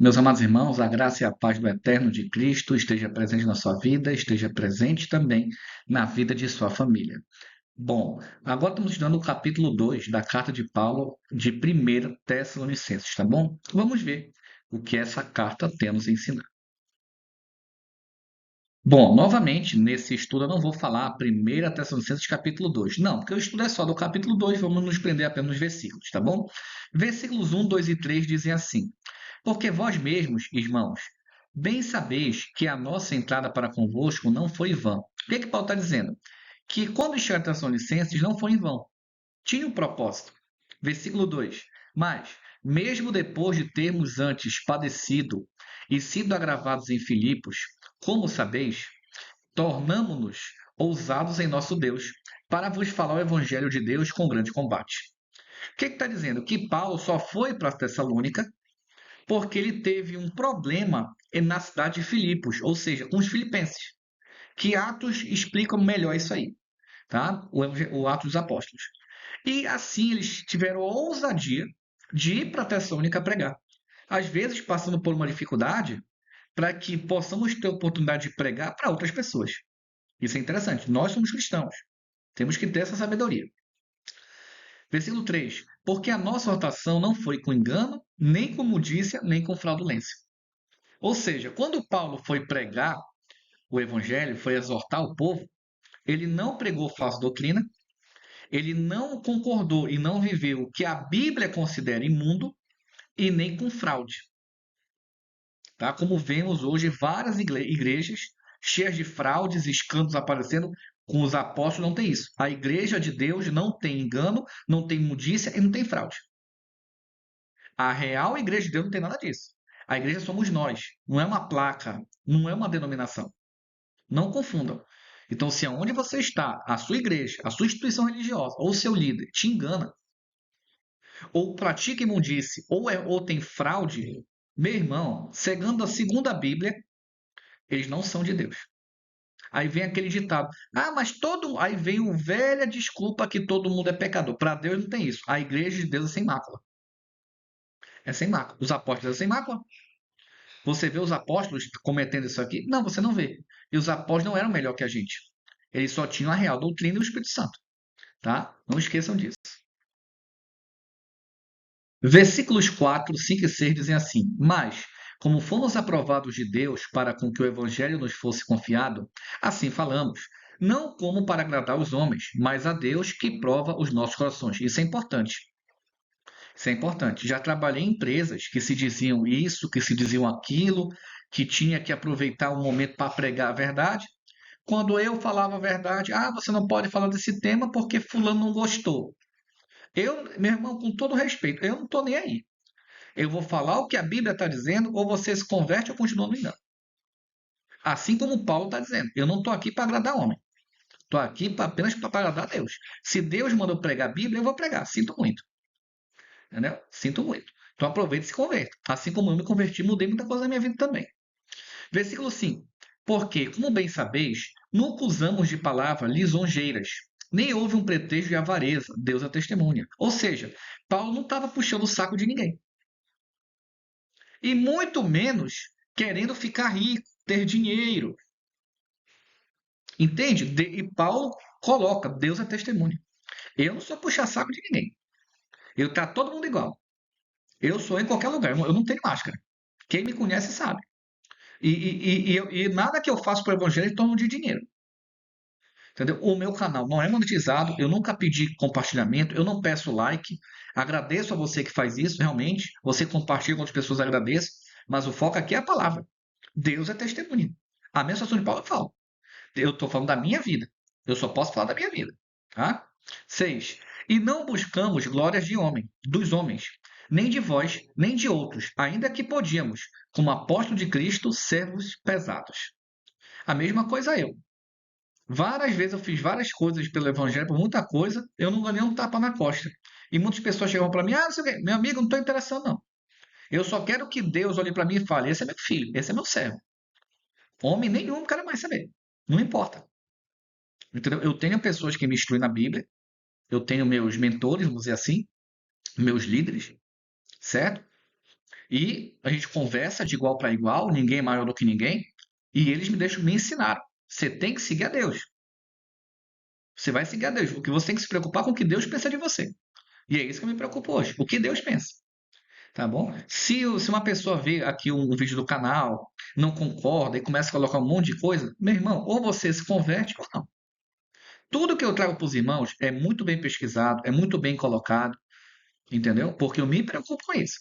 Meus amados irmãos, a graça e a paz do eterno de Cristo esteja presente na sua vida, esteja presente também na vida de sua família. Bom, agora estamos estudando o capítulo 2 da carta de Paulo de 1 Tessalonicenses, tá bom? Vamos ver o que essa carta tem a nos ensinar. Bom, novamente, nesse estudo eu não vou falar 1 Tessalonicenses capítulo 2, não, porque o estudo é só do capítulo 2, vamos nos prender apenas nos versículos, tá bom? Versículos 1, 2 e 3 dizem assim: Porque vós mesmos, irmãos, bem sabeis que a nossa entrada para convosco não foi vã. O que é que Paulo está dizendo? Que quando enxerga Tessalonicenses não foi em vão. Tinha um propósito. Versículo 2: Mas, mesmo depois de termos antes padecido e sido agravados em Filipos, como sabeis, tornamo-nos ousados em nosso Deus, para vos falar o evangelho de Deus com grande combate. O que está dizendo? Que Paulo só foi para Tessalônica porque ele teve um problema na cidade de Filipos, ou seja, com os filipenses. Que Atos explica melhor isso aí, tá? O Atos dos Apóstolos. E assim eles tiveram a ousadia de ir para Tessalônica pregar. Às vezes passando por uma dificuldade, para que possamos ter a oportunidade de pregar para outras pessoas. Isso é interessante. Nós somos cristãos. Temos que ter essa sabedoria. Versículo 3: Porque a nossa rotação não foi com engano, nem com mudícia, nem com fraudulência. Ou seja, quando Paulo foi pregar o evangelho, foi exortar o povo, ele não pregou falsa doutrina, ele não concordou e não viveu o que a Bíblia considera imundo e nem com fraude. Tá? Como vemos hoje várias igrejas cheias de fraudes e escândalos aparecendo, com os apóstolos não tem isso. A igreja de Deus não tem engano, não tem mudícia e não tem fraude. A real igreja de Deus não tem nada disso. A igreja somos nós, não é uma placa, não é uma denominação. Não confundam. Então, se aonde você está, a sua igreja, a sua instituição religiosa ou seu líder te engana, ou pratica imundície, ou tem fraude, meu irmão, segundo a segunda Bíblia, eles não são de Deus. Aí vem aquele ditado: ah, mas todo. Aí vem o velha desculpa que todo mundo é pecador. Para Deus não tem isso. A igreja de Deus é sem mácula. É sem mácula. Os apóstolos é sem mácula. Você vê os apóstolos cometendo isso aqui? Não, você não vê. E os apóstolos não eram melhor que a gente. Eles só tinham a real doutrina e o Espírito Santo. Tá? Não esqueçam disso. Versículos 4, 5 e 6 dizem assim: Mas, como fomos aprovados de Deus para com que o evangelho nos fosse confiado, assim falamos, não como para agradar os homens, mas a Deus que prova os nossos corações. Isso é importante. Isso é importante. Já trabalhei em empresas que se diziam isso, que se diziam aquilo, que tinha que aproveitar o momento para pregar a verdade. Quando eu falava a verdade, você não pode falar desse tema porque fulano não gostou. Meu irmão, com todo respeito, eu não estou nem aí. Eu vou falar o que a Bíblia está dizendo, ou você se converte ou continua no engano. Assim como Paulo está dizendo, eu não estou aqui para agradar homem. Estou aqui apenas para agradar a Deus. Se Deus mandou pregar a Bíblia, eu vou pregar. Sinto muito. Entendeu? Sinto muito. Então aproveita e se converta. Assim como eu me converti, mudei muita coisa na minha vida também. Versículo 5. Porque, como bem sabeis, nunca usamos de palavras lisonjeiras, nem houve um pretexto de avareza, Deus é testemunha. Ou seja, Paulo não estava puxando o saco de ninguém. E muito menos querendo ficar rico, ter dinheiro. Entende? E Paulo coloca, Deus é testemunha. Eu não sou puxa-saco de ninguém. Eu trato todo mundo igual. Eu sou em qualquer lugar. Eu não tenho máscara. Quem me conhece sabe. E nada que eu faço para o evangelho em torno de dinheiro. Entendeu? O meu canal não é monetizado, eu nunca pedi compartilhamento, eu não peço like. Agradeço a você que faz isso, realmente. Você compartilha com outras pessoas, agradeço. Mas o foco aqui é a palavra. Deus é testemunha. A minha situação de Paulo eu falo. Eu estou falando da minha vida. Eu só posso falar da minha vida. Tá? 6. E não buscamos glórias de homem, dos homens, nem de vós, nem de outros, ainda que podíamos, como apóstolo de Cristo, servos pesados. A mesma coisa eu. Várias vezes eu fiz várias coisas pelo Evangelho, por muita coisa, eu não ganhei um tapa na costa. E muitas pessoas chegam para mim, não sei o quê, meu amigo, não estou interessado não. Eu só quero que Deus olhe para mim e fale, esse é meu filho, esse é meu servo. Homem nenhum quero mais saber. Não importa. Entendeu? Eu tenho pessoas que me instruem na Bíblia, eu tenho meus mentores, vamos dizer assim, meus líderes, certo? E a gente conversa de igual para igual, ninguém é maior do que ninguém, e eles me ensinaram. Você tem que seguir a Deus. Você vai seguir a Deus. O que você tem que se preocupar com o que Deus pensa de você. E é isso que eu me preocupo hoje. O que Deus pensa. Tá bom? Se uma pessoa vê aqui um vídeo do canal, não concorda e começa a colocar um monte de coisa, meu irmão, ou você se converte ou não. Tudo que eu trago para os irmãos é muito bem pesquisado, é muito bem colocado, entendeu? Porque eu me preocupo com isso.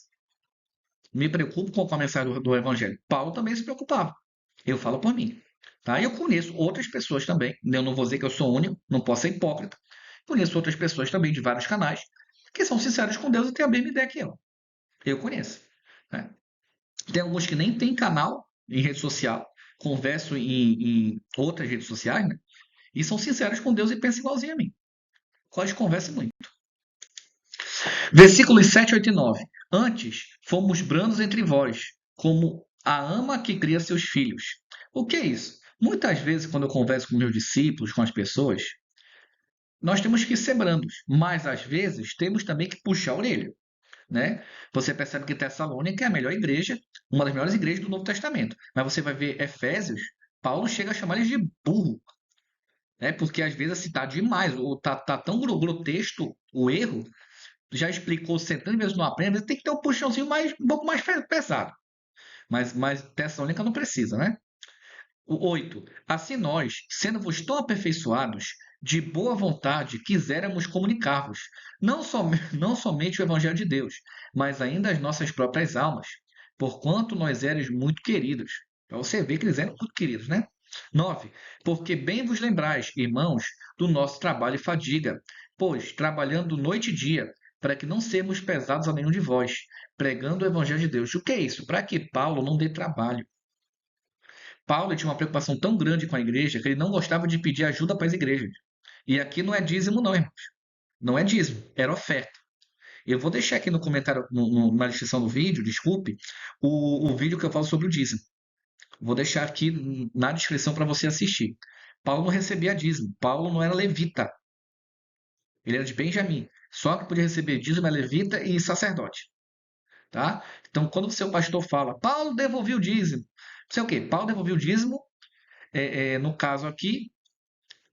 Me preocupo com a mensagem do Evangelho. Paulo também se preocupava. Eu falo por mim. Tá? Eu conheço outras pessoas também. Eu não vou dizer que eu sou único, não posso ser hipócrita. Conheço outras pessoas também de vários canais que são sinceros com Deus e têm a mesma ideia que eu. Eu conheço. Né? Tem alguns que nem têm canal em rede social, conversam em outras redes sociais, né? E são sinceros com Deus e pensam igualzinho a mim. Quase conversam muito. Versículos 7, 8 e 9. Antes, fomos brandos entre vós, como a ama que cria seus filhos. O que é isso? Muitas vezes, quando eu converso com meus discípulos, com as pessoas, nós temos que ser brandos, mas às vezes temos também que puxar a orelha. Né? Você percebe que Tessalônica é a melhor igreja, uma das melhores igrejas do Novo Testamento. Mas você vai ver Efésios, Paulo chega a chamar eles de burro, né? Porque às vezes assim, tá demais, ou tá tão grotesco o erro, já explicou centenas de vezes no aprende, tem que ter um puxãozinho um pouco mais pesado. Mas Tessalônica não precisa, né? O 8. Assim nós, sendo-vos tão aperfeiçoados, de boa vontade quiséramos comunicar-vos, não somente o Evangelho de Deus, mas ainda as nossas próprias almas, porquanto nós éramos muito queridos. Para você ver que eles eram muito queridos, né? 9. Porque bem vos lembrais, irmãos, do nosso trabalho e fadiga, pois, trabalhando noite e dia, para que não sejamos pesados a nenhum de vós, pregando o Evangelho de Deus. O que é isso? Para que Paulo não dê trabalho. Paulo tinha uma preocupação tão grande com a igreja que ele não gostava de pedir ajuda para as igrejas. E aqui não é dízimo, não, irmãos. Não é dízimo, era oferta. Eu vou deixar aqui no comentário, na descrição do vídeo, desculpe, o vídeo que eu falo sobre o dízimo. Vou deixar aqui na descrição para você assistir. Paulo não recebia dízimo. Paulo não era levita. Ele era de Benjamim. Só que podia receber dízimo é levita e sacerdote. Tá? Então, quando o seu pastor fala, Paulo devolveu o dízimo. Não sei o quê. Paulo devolveu o dízimo, no caso aqui,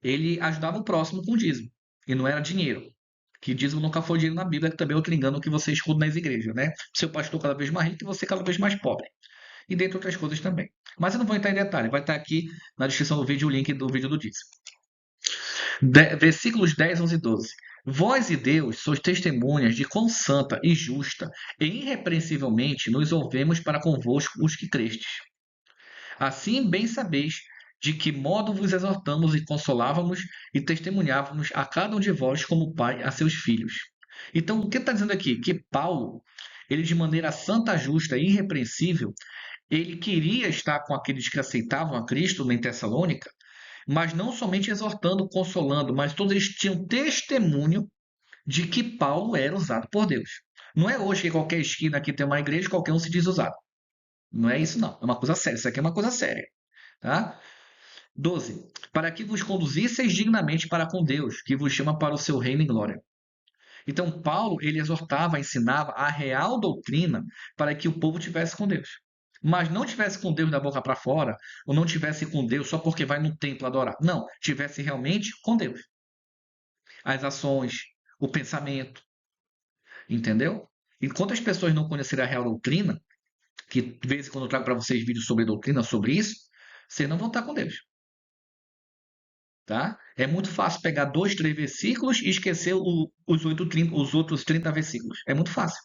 ele ajudava o próximo com dízimo. E não era dinheiro. Que dízimo nunca foi dinheiro na Bíblia, que também é outro engano que você escuta nas igrejas, né? Seu pastor cada vez mais rico e você cada vez mais pobre. E dentre outras coisas também. Mas eu não vou entrar em detalhe, vai estar aqui na descrição do vídeo o link do vídeo do dízimo. Versículos 10, 11 e 12. Vós e Deus sois testemunhas de quão santa e justa e irrepreensivelmente nos ouvemos para convosco os que crestes. Assim bem sabeis de que modo vos exortamos e consolávamos e testemunhávamos a cada um de vós como pai a seus filhos. Então, o que está dizendo aqui? Que Paulo, ele de maneira santa, justa e irrepreensível, ele queria estar com aqueles que aceitavam a Cristo em Tessalônica, mas não somente exortando, consolando, mas todos eles tinham testemunho de que Paulo era usado por Deus. Não é hoje que qualquer esquina aqui tem uma igreja, qualquer um se diz usado. Não é isso, não. É uma coisa séria. Isso aqui é uma coisa séria. Tá? 12. Para que vos conduzisseis dignamente para com Deus, que vos chama para o seu reino e glória. Então, Paulo, ele exortava, ensinava a real doutrina para que o povo tivesse com Deus. Mas não tivesse com Deus da boca para fora, ou não tivesse com Deus só porque vai no templo adorar. Não, tivesse realmente com Deus. As ações, o pensamento, entendeu? Enquanto as pessoas não conhecerem a real doutrina, que de vez em quando eu trago para vocês vídeos sobre doutrina, sobre isso, vocês não vão estar com Deus. Tá? É muito fácil pegar 2, 3 versículos e esquecer os outros 30 versículos. É muito fácil.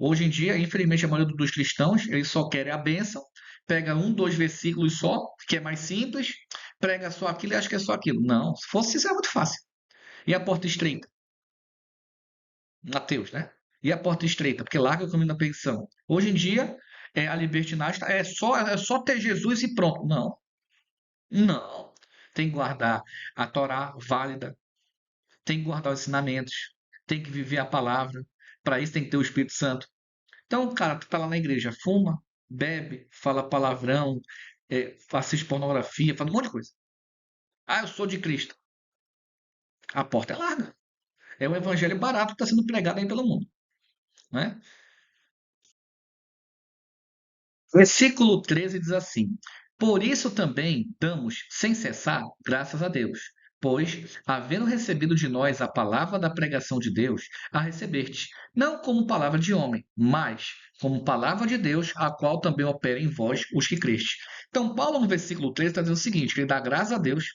Hoje em dia, infelizmente, a maioria dos cristãos, eles só querem a bênção, pega um, dois versículos só, que é mais simples, prega só aquilo e acha que é só aquilo. Não, se fosse isso, é muito fácil. E a porta estreita? Mateus, né? E a porta estreita? Porque larga o caminho da perdição. Hoje em dia, a libertinagem é só ter Jesus e pronto. Não, não. Tem que guardar a Torá válida, tem que guardar os ensinamentos, tem que viver a palavra. Para isso tem que ter o Espírito Santo. Então, o cara tá lá na igreja, fuma, bebe, fala palavrão, assiste pornografia, faz um monte de coisa. Ah, eu sou de Cristo. A porta é larga. É um evangelho barato que está sendo pregado aí pelo mundo. Né? Versículo 13 diz assim: Por isso também damos, sem cessar, graças a Deus, pois, havendo recebido de nós a palavra da pregação de Deus, a recebeste, não como palavra de homem, mas como palavra de Deus, a qual também opera em vós os que creste. Então, Paulo, no versículo 13, está dizendo o seguinte: que ele dá graças a Deus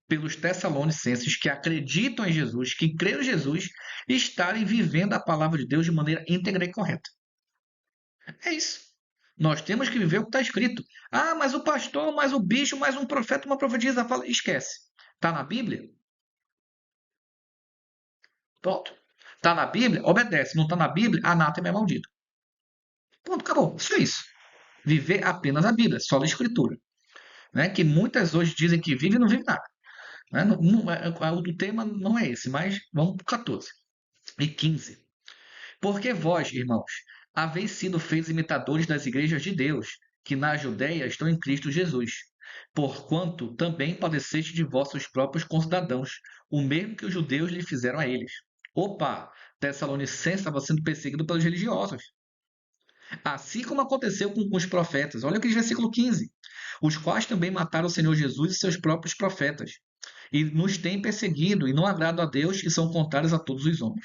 pelos Tessalonicenses que acreditam em Jesus, que creram em Jesus, estarem vivendo a palavra de Deus de maneira íntegra e correta. É isso. Nós temos que viver o que está escrito. Ah, mas o pastor, mais o bicho, mais um profeta, uma profetisa. Fala, esquece. Está na Bíblia? Pronto. Está na Bíblia? Obedece. Não está na Bíblia? Anátema é maldito. Pronto, acabou. Isso é isso. Viver apenas a Bíblia, só a Escritura. Né? Que muitas hoje dizem que vive e não vive nada. Né? O tema não é esse, mas vamos para o 14 e 15. Porque vós, irmãos, haveis sido feitos imitadores das igrejas de Deus, que na Judéia estão em Cristo Jesus. Porquanto também padeceste de vossos próprios concidadãos, o mesmo que os judeus lhe fizeram a eles. Opa! Tessalonicense estava sendo perseguido pelos religiosos. Assim como aconteceu com os profetas. Olha o que diz versículo 15. Os quais também mataram o Senhor Jesus e seus próprios profetas. E nos têm perseguido, e não agradam a Deus, e são contrários a todos os homens.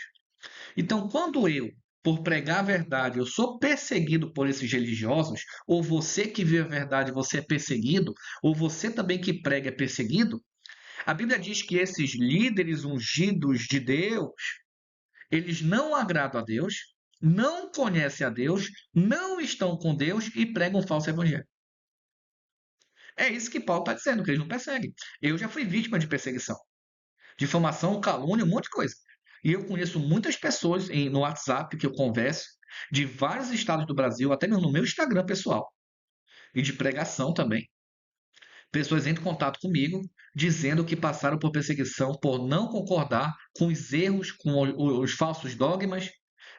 Então, quando eu, por pregar a verdade, eu sou perseguido por esses religiosos, ou você que vive a verdade, você é perseguido, ou você também que prega é perseguido, a Bíblia diz que esses líderes ungidos de Deus, eles não agradam a Deus, não conhecem a Deus, não estão com Deus e pregam um falso evangelho. É isso que Paulo está dizendo, que eles não perseguem. Eu já fui vítima de perseguição, difamação, calúnia, um monte de coisa. E eu conheço muitas pessoas no WhatsApp que eu converso, de vários estados do Brasil, até mesmo no meu Instagram pessoal, e de pregação também. Pessoas entram em contato comigo dizendo que passaram por perseguição por não concordar com os erros, com os falsos dogmas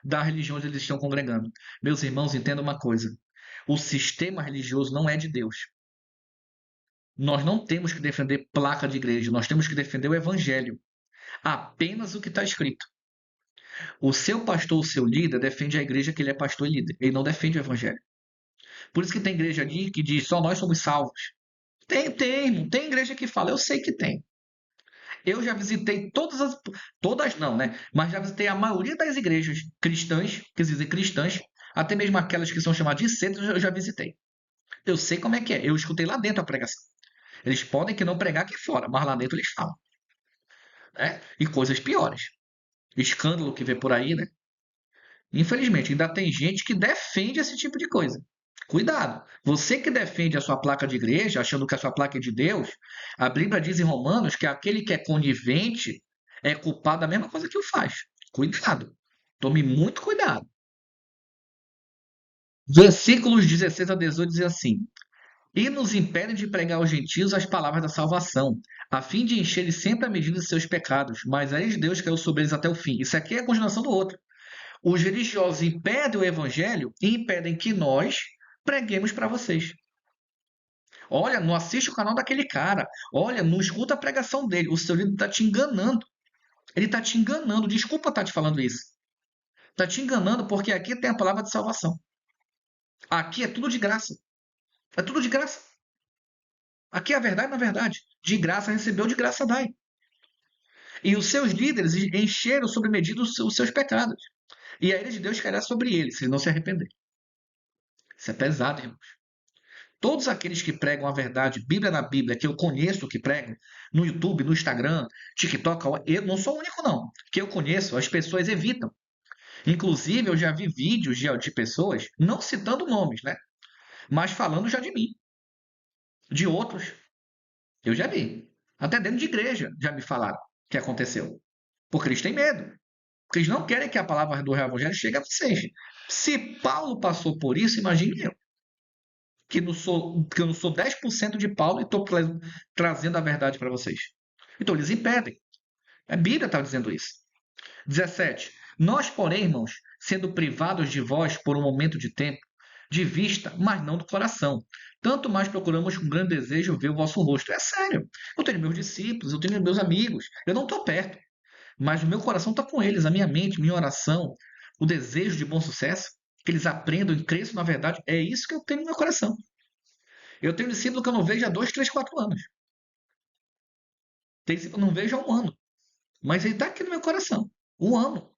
da religião onde eles estão congregando. Meus irmãos, entendam uma coisa: o sistema religioso não é de Deus. Nós não temos que defender placa de igreja, nós temos que defender o evangelho. Apenas o que está escrito. O seu pastor, o seu líder, defende a igreja que ele é pastor e líder. Ele não defende o evangelho. Por isso que tem igreja ali que diz só nós somos salvos. Tem igreja que fala, eu sei que tem. Eu já visitei todas não, né? Mas já visitei a maioria das igrejas cristãs, quer dizer, cristãs, até mesmo aquelas que são chamadas de seitas, eu já visitei. Eu sei como é que é. Eu escutei lá dentro a pregação. Eles podem que não pregar aqui fora, mas lá dentro eles falam. Né? E coisas piores. Escândalo que vê por aí, né? Infelizmente, ainda tem gente que defende esse tipo de coisa. Cuidado. Você que defende a sua placa de igreja, achando que a sua placa é de Deus, a Bíblia diz em Romanos que aquele que é conivente é culpado da mesma coisa que o faz. Cuidado. Tome muito cuidado. Versículos 16 a 18 diz assim: E nos impedem de pregar aos gentios as palavras da salvação, a fim de encher-lhes sempre a medida de seus pecados, mas a eles Deus caiu sobre eles até o fim. Isso aqui é a continuação do outro. Os religiosos impedem o evangelho e impedem que nós preguemos para vocês. Olha, não assiste o canal daquele cara. Olha, não escuta a pregação dele. O seu líder está te enganando. Ele está te enganando. Desculpa estar te falando isso. Está te enganando porque aqui tem a palavra de salvação. Aqui é tudo de graça. É tudo de graça. Aqui é a verdade na verdade. De graça recebeu, de graça dai. E os seus líderes encheram sobre medida os seus pecados. E a ira de Deus cairá sobre eles, se não se arrepender. Isso é pesado, irmãos. Todos aqueles que pregam a verdade, Bíblia na Bíblia, que eu conheço que pregam, no YouTube, no Instagram, TikTok, eu não sou o único não, que eu conheço, as pessoas evitam. Inclusive, eu já vi vídeos de pessoas, não citando nomes, né? Mas falando já de mim, de outros. Eu já vi. Até dentro de igreja já me falaram que aconteceu. Porque eles têm medo. Porque eles não querem que a palavra do Evangelho chegue a vocês. Se Paulo passou por isso, imagine eu. Que eu não sou 10% de Paulo e estou trazendo a verdade para vocês. Então eles impedem. A Bíblia está dizendo isso. 17. Nós, porém, irmãos, sendo privados de vós por um momento de tempo, de vista, mas não do coração. Tanto mais procuramos com grande desejo ver o vosso rosto. É sério. Eu tenho meus discípulos, eu tenho meus amigos. Eu não estou perto. Mas o meu coração está com eles, a minha mente, minha oração, o desejo de bom sucesso. que eles aprendam e cresçam na verdade. É isso que eu tenho no meu coração. Eu tenho discípulo que eu não vejo há 2, 3, 4 anos. Tem discípulo que eu não vejo há um ano. Mas ele está aqui no meu coração. Um ano.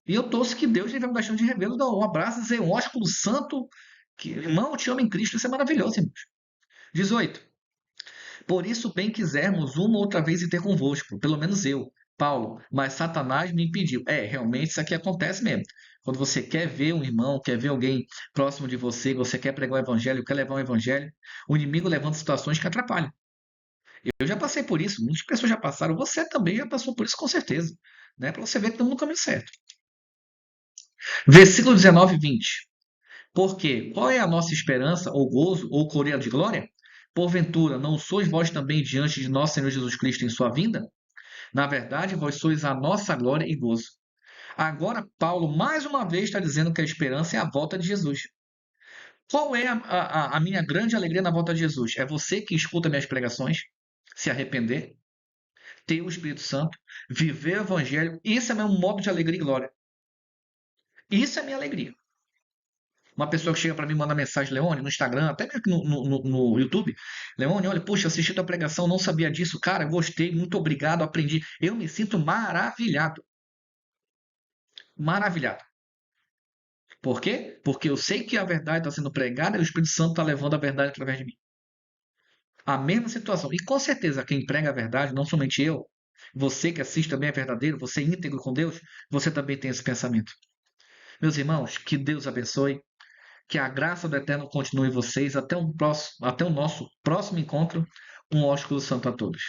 E eu torço que Deus ele vai me deixando de revê-lo, dar um abraço, dizer um ósculo santo, que, irmão, eu te amo em Cristo. Isso é maravilhoso, irmãos. 18. Por isso bem quisermos uma outra vez ir ter convosco, pelo menos eu, Paulo, mas Satanás me impediu. Realmente isso aqui acontece mesmo. Quando você quer ver um irmão, quer ver alguém próximo de você, você quer pregar o evangelho, quer levar o evangelho, o inimigo levanta situações que atrapalham. Eu já passei por isso, muitas pessoas já passaram, você também já passou por isso com certeza, né? Para você ver que estamos no caminho certo. Versículo 19 e 20. Porque qual é a nossa esperança, ou gozo, ou coroa de glória? Porventura, não sois vós também diante de nosso Senhor Jesus Cristo em sua vinda? Na verdade, vós sois a nossa glória e gozo. Agora, Paulo, mais uma vez, está dizendo que a esperança é a volta de Jesus. Qual é a minha grande alegria na volta de Jesus? É você que escuta minhas pregações, se arrepender, ter o Espírito Santo, viver o Evangelho. Isso é meu modo de alegria e glória. Isso é minha alegria. Uma pessoa que chega para mim e manda mensagem, Leone, no Instagram, até mesmo no YouTube. Leone, olha, puxa, assisti tua pregação, não sabia disso. Cara, gostei, muito obrigado, aprendi. Eu me sinto maravilhado. Maravilhado. Por quê? Porque eu sei que a verdade está sendo pregada e o Espírito Santo está levando a verdade através de mim. A mesma situação. E com certeza, quem prega a verdade, não somente eu, você que assiste também é verdadeiro, você é íntegro com Deus, você também tem esse pensamento. Meus irmãos, que Deus abençoe. Que a graça do Eterno continue em vocês até o nosso próximo encontro. Um ósculo santo a todos.